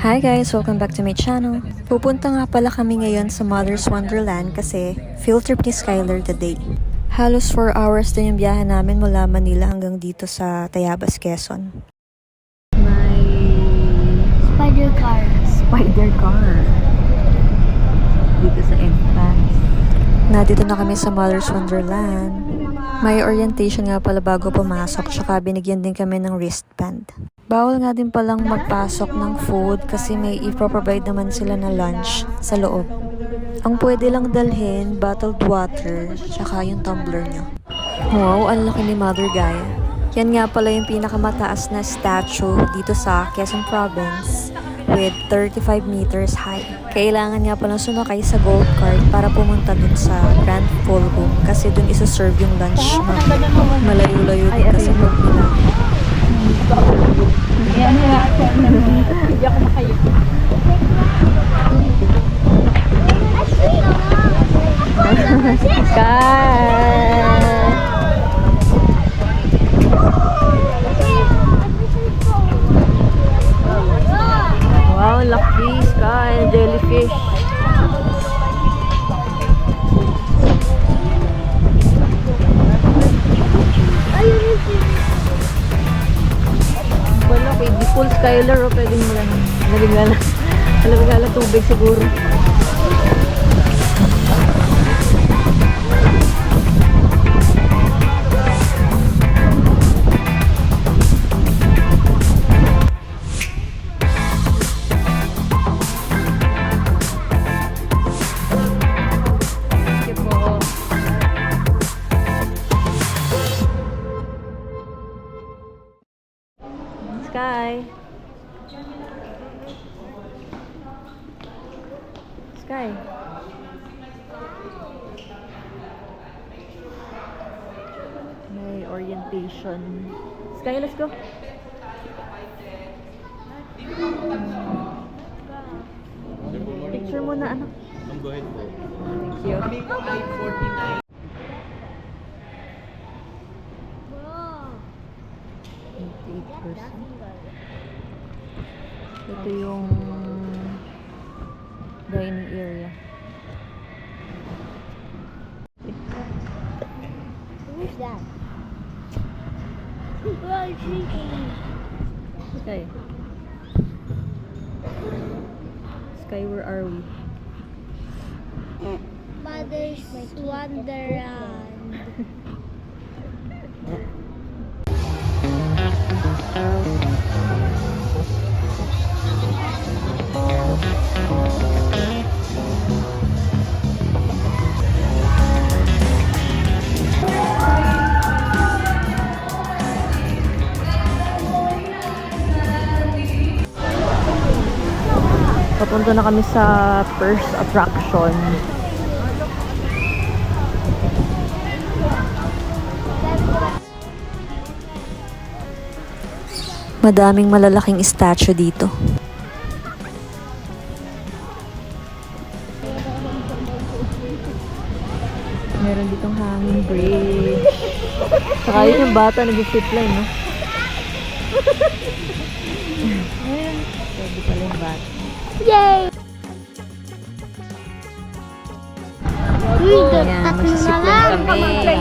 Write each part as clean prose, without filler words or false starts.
Hi guys! Welcome back to my channel. Pupunta nga pala kami ngayon sa Mother's Wonderland kasi field trip ni Skylar today. Halos 4 hours din yung biyahe namin mula Manila hanggang dito sa Tayabas, Quezon. May Spider car. spider car dito sa entrance. Nandito na kami sa Mother's Wonderland. May orientation nga pala bago pumasok, tsaka binigyan din kami ng wristband. Bawal nga din palang magpasok ng food kasi may i-provide naman sila na lunch sa loob. Ang pwede lang dalhin, bottled water, tsaka yung tumbler nyo. Wow, ang laki ni Mother Gaia. Yan nga pala yung pinakamataas na statue dito sa Quezon Province with 35 meters high. Kailangan nga palang sumakay sa gold cart para pumunta dun sa Grand Ballroom kasi dun isa-serve yung lunch. Malayo-layo din kasi pag nila. Yan nga. Hindi ako makayo. Wow, lucky Sky, jellyfish. Wala, kay di full Skylar o pwedeng mo lang. Nalagala tubig siguro. Sky. Sky. May orientation. Sky, let's go. Picture muna, anak. Go ahead po. Thank you. Kami po ay 49. 88%. Ito yung dining area. Who's that? Where is she? Sky. Sky, where are we? Mother's Wonderland. Papunta na kami sa first attraction. Madaming malalaking statue dito. Meron ditong hanging bridge. Saka yun yung bata nag-zipline, no? Pwede pala yung bata. Yay! Ayan, magsisiplan kami.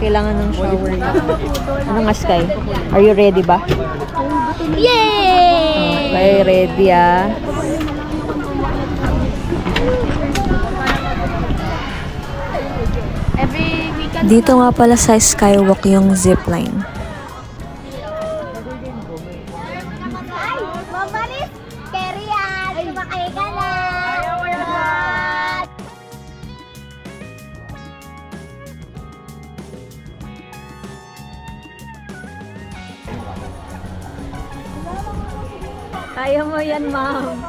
Kailangan ng shower. Ano nga, Sky? Are you ready ba? Yay! Okay, ready ah. Dito nga pala sa Skywalk yung zipline. Mamalis! Kerian! Sumakay ka na! Kaya mo yan, ma'am.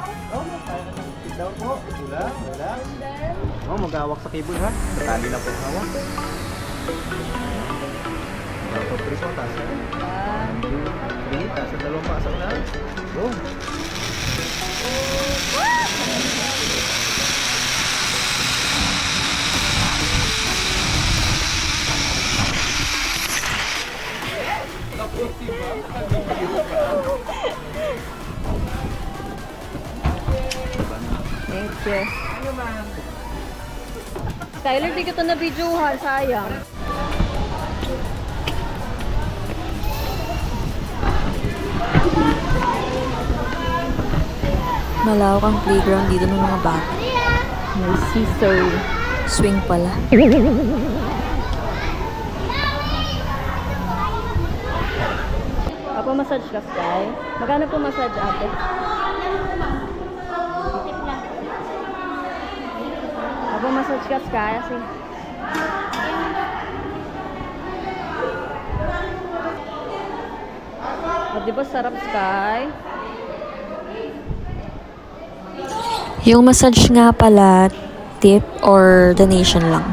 Sit down po. Relax. Oh, mag-awak sa cable ha. Tali lang po hawak. Tapos, press mo, taas ha. 1, 2, 3. Taas ang dalawang pasok na. Go. Tapos, diba? Yes. Skyler, di kita na-videohan. Sayang. Malawak ang playground dito ng mga bata. May seesaw. Swing pala. Massage ka, Sky? Magkano po massage, ate? Massage ka, Sky? Kasi... di ba sarap, Sky? Yung massage nga pala, tip or donation lang.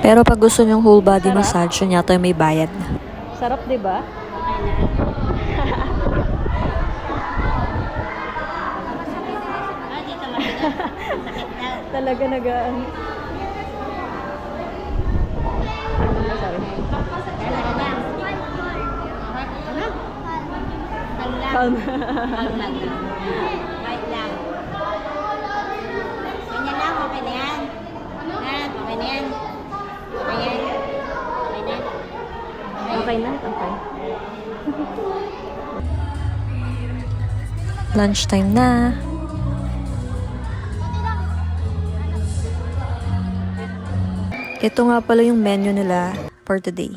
Pero pag gusto nyong whole body massage, yun yata may bayad. Sarap, di ba? Talaga nagaan. Calm. Wait lang. Ganyan lang, okay na yan. Okay na yan. Okay yan. Okay na, okay. Lunchtime na. Ito nga pala yung menu nila for today.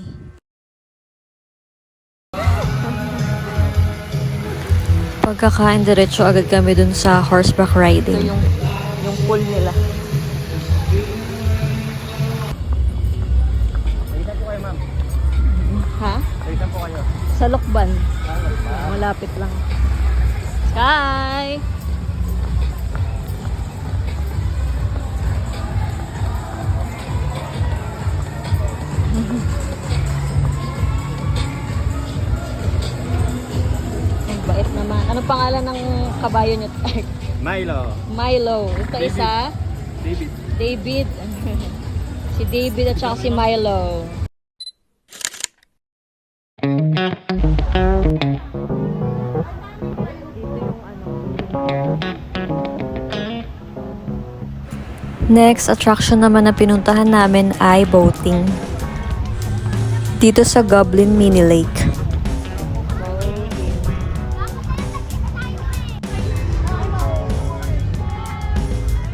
Pagkakain diretso agad kami dun sa horseback riding. Ito yung pool nila. Kailan po kayo, ma'am? Ha? Kailan po kayo? Sa Lokban. Malapit lang. Sky! Ang bait naman. Anong pangalan ng kabayo niyo? Milo. Milo. Ito David. isa? David. David. Si David at saka si Milo. Next attraction naman na pinuntahan namin ay boating. Dito sa Goblin Mini Lake.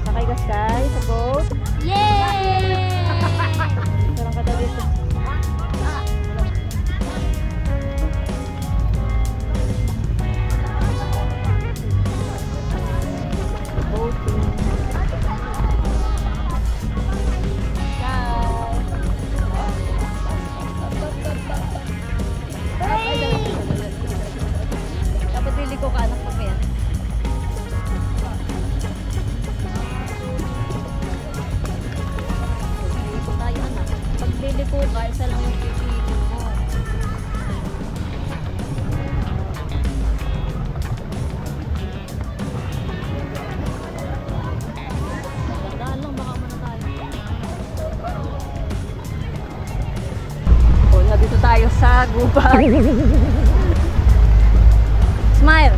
Sakay ka, Sky, sa boat. Yay! Sarang ka daw dito. Boating. Dapat liliko ka, anak ko pa yan. Liliko tayo, anak. Pag liliko ka, isa lang yung pipili mo. Gandaan lang, baka muna tayo. Oh, nandito tayo sa gubat. Smile.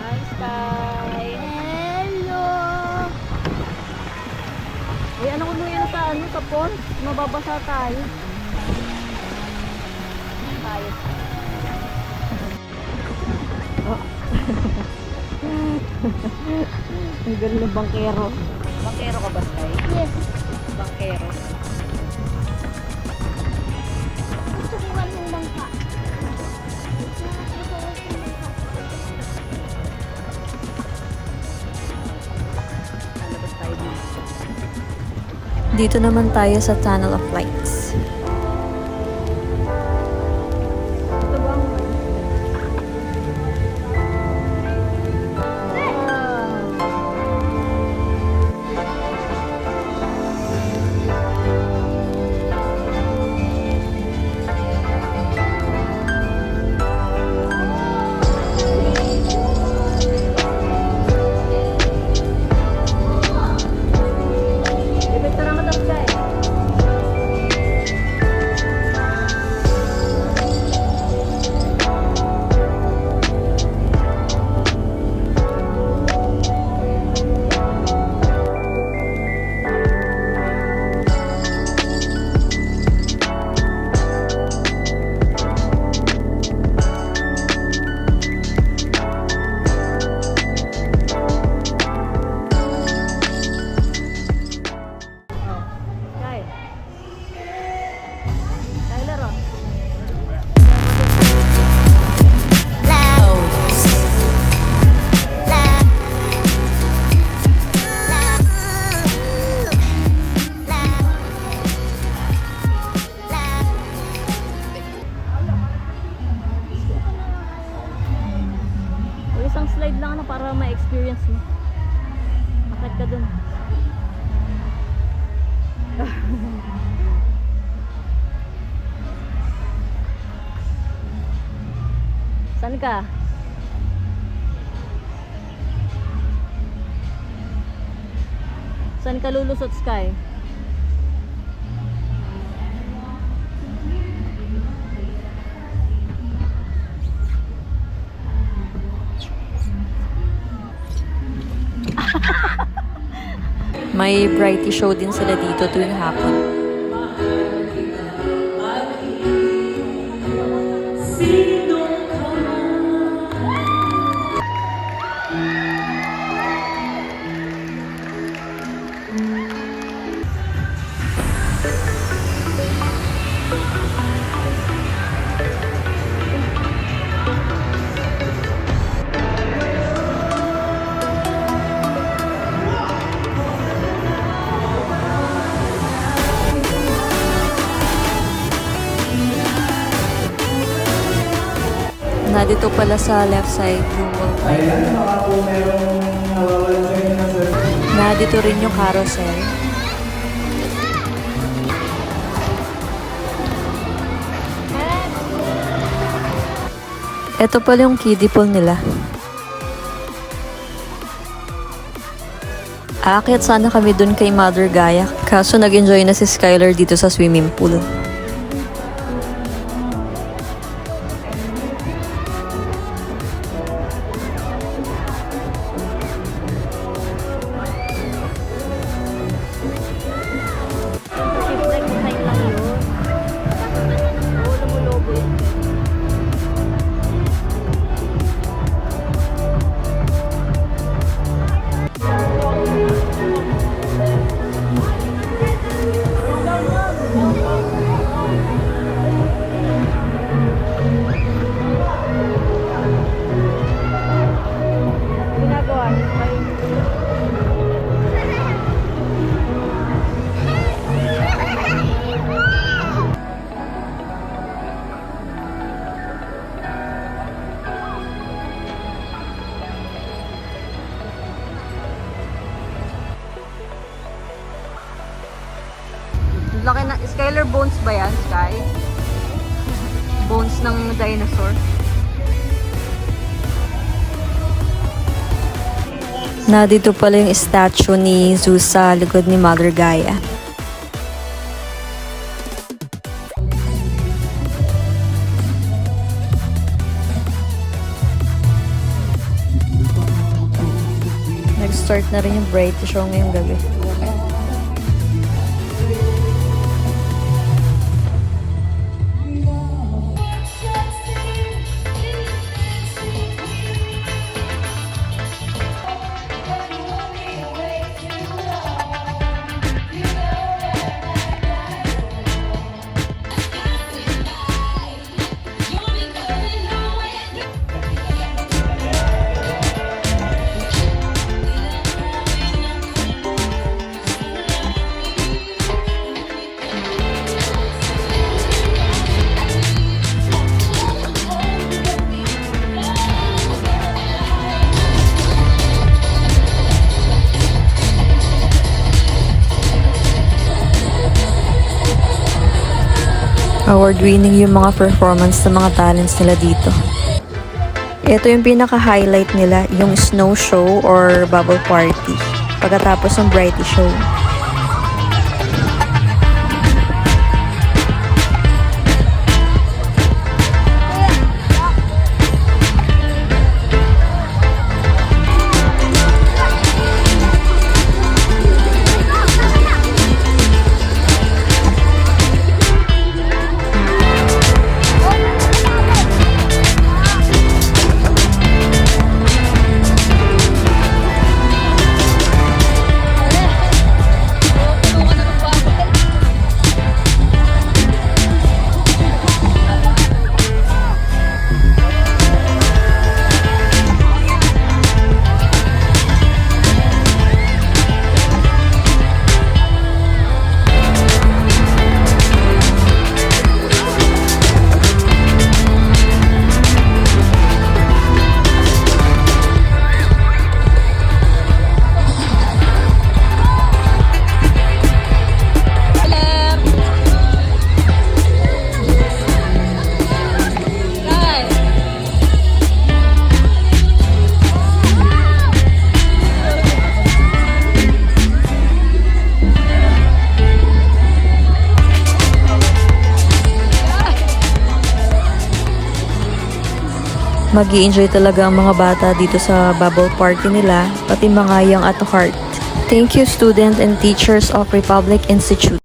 Hi, Sky. Hello! Uy, ano kung yan sa pond? Mababasa tayo. Tayo. Oh. Ang galing ng bangkero. Bangkero ka ba, Sky? Yes. Bangkero. Gusto ko nga ng bangka. Lalabas tayo dito. Dito naman tayo sa Tunnel of Lights. Ito ba ang experience mo. Bakit ka dun? Saan ka? Saan ka lulusot, Sky? May variety show din sila dito tuwing hapon. Na dito pala sa left side yung wall ride. Na dito rin yung carousel. Ito pala yung kiddie pool nila. Aakyat sana kami dun kay Mother Gaia, kaso nag-enjoy na si Skylar dito sa swimming pool. Shipwreck design lang yun. Oo, lumulobo yun. Ginagawa niyo pa yun. Laki na, Skylar, bones ba yan, Sky? Bones ng dinosaur. Na dito pala yung statue ni Zeus sa likod ni Mother Gaia. Nag-start na rin yung bright show ngayong gabi. Award-winning yung mga performance ng mga talents nila dito. Ito yung pinaka-highlight nila, yung snow show or bubble party. Pagkatapos ng variety show. Mag-i-enjoy talaga ang mga bata dito sa bubble party nila, pati mga young at heart. Thank you student and teachers of Republic Institute.